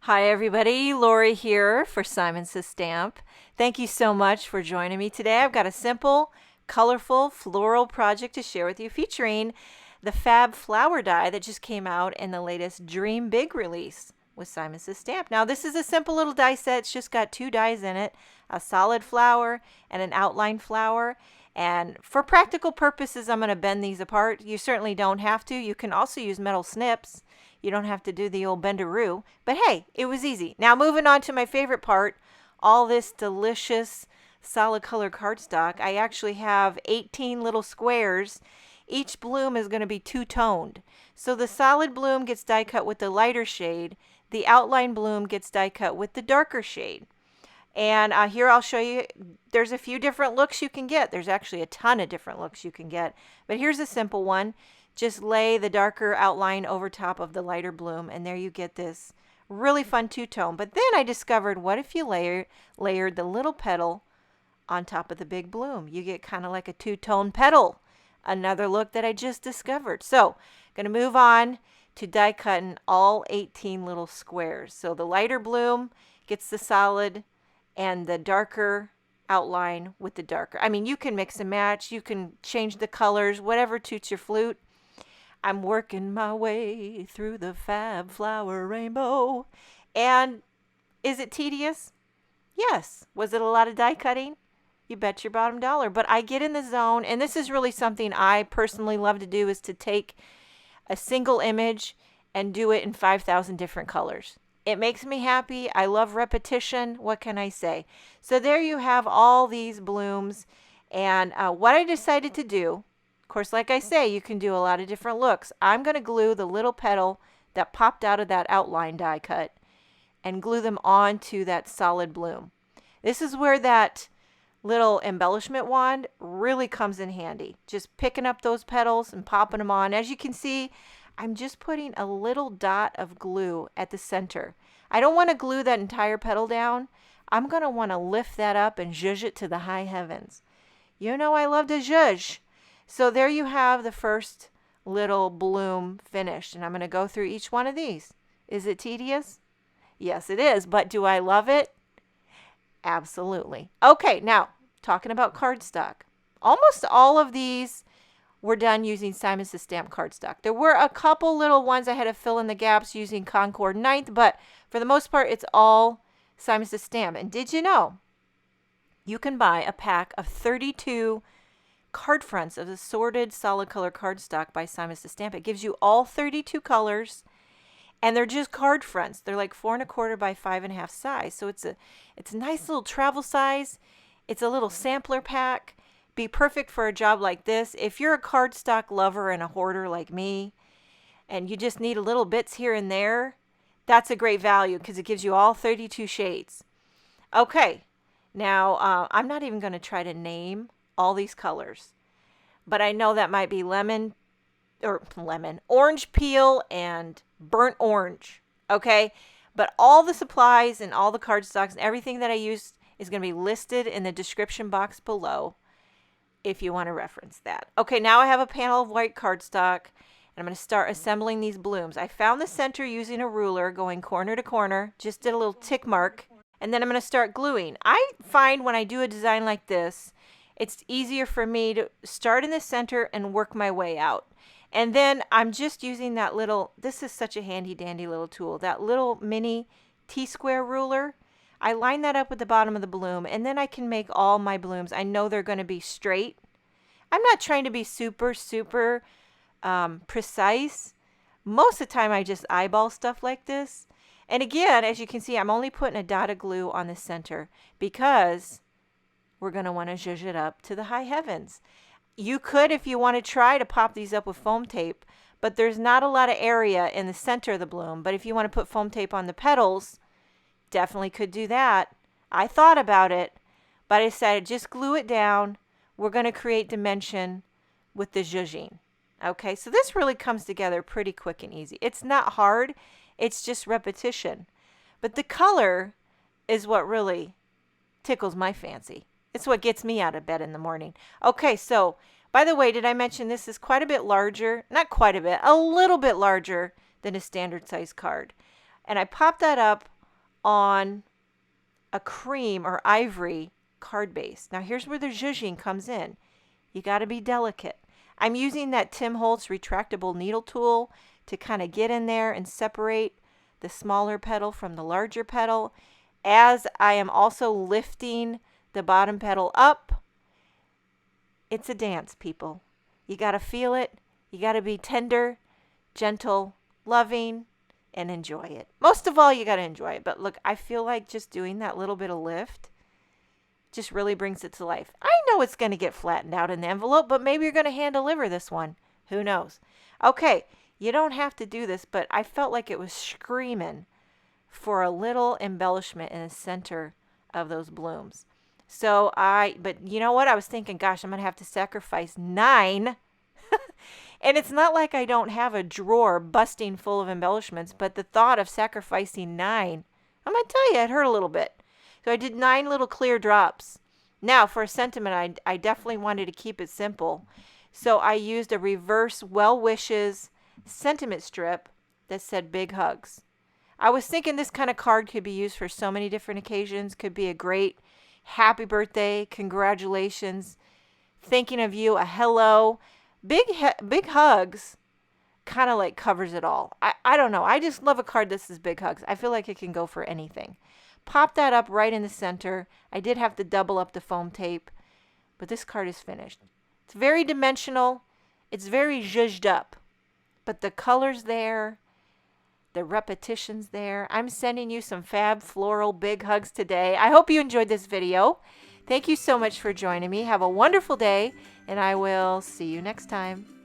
Hi everybody, Lori here for Simon Says Stamp. Thank you so much for joining me today. I've got a simple, colorful floral project to share with you featuring the Fab Flower die that just came out in the latest Dream Big release with Simon Says Stamp. Now this is a simple little die set. It's just got two dies in it, a solid flower and an outline flower. And for practical purposes, I'm going to bend these apart. You certainly don't have to. You can also use metal snips. You don't have to do the old bendaroo. But hey, it was easy. Now moving on to my favorite part, all this delicious solid color cardstock. I actually have 18 little squares. Each bloom is going to be two-toned. So the solid bloom gets die cut with the lighter shade. The outline bloom gets die cut with the darker shade. And here I'll show you, there's a few different looks you can get. There's actually a ton of different looks you can get. But here's a simple one. Just lay the darker outline over top of the lighter bloom, and there you get this really fun two-tone. But then I discovered, what if you layered the little petal on top of the big bloom? You get kind of like a two-tone petal. Another look that I just discovered. So I'm going to move on to die cutting all 18 little squares. So the lighter bloom gets the solid and the darker outline with the darker. I mean, you can mix and match. You can change the colors, whatever toots your flute. I'm working my way through the Fab Flower rainbow. And is it tedious? Yes. Was it a lot of die cutting? You bet your bottom dollar. But I get in the zone, and this is really something I personally love to do, is to take a single image and do it in 5,000 different colors. It makes me happy. I love repetition. What can I say? So there you have all these blooms. And what I decided to do, of course, like I say, you can do a lot of different looks. I'm going to glue the little petal that popped out of that outline die cut and glue them onto that solid bloom. This is where that little embellishment wand really comes in handy. Just picking up those petals and popping them on. As you can see, I'm just putting a little dot of glue at the center. I don't want to glue that entire petal down. I'm going to want to lift that up and zhuzh it to the high heavens. You know I love to zhuzh. So there you have the first little bloom finished. And I'm going to go through each one of these. Is it tedious? Yes, it is. But do I love it? Absolutely. Okay, now talking about cardstock. Almost all of these were done using Simon Says Stamp cardstock. There were a couple little ones I had to fill in the gaps using Concord 9th, but for the most part, it's all Simon Says Stamp. And did you know you can buy a pack of 32 card fronts of assorted solid color cardstock by Simon Says Stamp? It gives you all 32 colors, and they're just card fronts. They're like 4 1/4 by 5 1/2 size. So it's a nice little travel size. It's a little sampler pack. Be perfect for a job like this. If you're a cardstock lover and a hoarder like me, and you just need a little bits here and there, that's a great value because it gives you all 32 shades. Okay, now I'm not even going to try to name all these colors, but I know that might be orange peel and burnt orange. Okay, but all the supplies and all the cardstocks and everything that I used is going to be listed in the description box below if you want to reference that. Okay, now I have a panel of white cardstock, and I'm going to start assembling these blooms. I found the center using a ruler, going corner to corner, just did a little tick mark, and then I'm going to start gluing. I find when I do a design like this, it's easier for me to start in the center and work my way out. And then I'm just using that little, this is such a handy dandy little tool, that little mini T-square ruler. I line that up with the bottom of the bloom, and then I can make all my blooms. I know they're going to be straight. I'm not trying to be super precise. Most of the time I just eyeball stuff like this. And again, as you can see, I'm only putting a dot of glue on the center because we're going to want to zhuzh it up to the high heavens. You could, if you want to try to pop these up with foam tape, but there's not a lot of area in the center of the bloom. But if you want to put foam tape on the petals, definitely could do that. I thought about it, but I decided just glue it down. We're going to create dimension with the zhuzhing. Okay, so this really comes together pretty quick and easy. It's not hard. It's just repetition. But the color is what really tickles my fancy. It's what gets me out of bed in the morning. Okay, so by the way, did I mention this is quite a bit larger? Not quite a bit, a little bit larger than a standard size card. And I popped that up on a cream or ivory card base. Now here's where the zhuzhing comes in. You got to be delicate. I'm using that Tim Holtz retractable needle tool to kind of get in there and separate the smaller petal from the larger petal, as I am also lifting the bottom petal up. It's a dance, people. You got to feel it. You got to be tender, gentle, loving, and enjoy it. Most of all, you got to enjoy it. But look, I feel like just doing that little bit of lift just really brings it to life. I know it's going to get flattened out in the envelope, but maybe you're going to hand deliver this one. Who knows? Okay, you don't have to do this, but I felt like it was screaming for a little embellishment in the center of those blooms. But you know what? I was thinking, gosh, I'm going to have to sacrifice 9. And it's not like I don't have a drawer busting full of embellishments, but the thought of sacrificing 9, I'm going to tell you, it hurt a little bit. So I did 9 little clear drops. Now, for a sentiment, I definitely wanted to keep it simple. So I used a reverse well wishes sentiment strip that said big hugs. I was thinking this kind of card could be used for so many different occasions. Could be a great happy birthday, congratulations, thinking of you, a hello. Big hugs kind of like covers it all. I don't know. I just love a card that says big hugs. I feel like it can go for anything. Pop that up right in the center. I did have to double up the foam tape, but this card is finished. It's very dimensional. It's very zhuzhed up, but the colors there, the repetitions there. I'm sending you some fab floral big hugs today. I hope you enjoyed this video. Thank you so much for joining me. Have a wonderful day, and I will see you next time.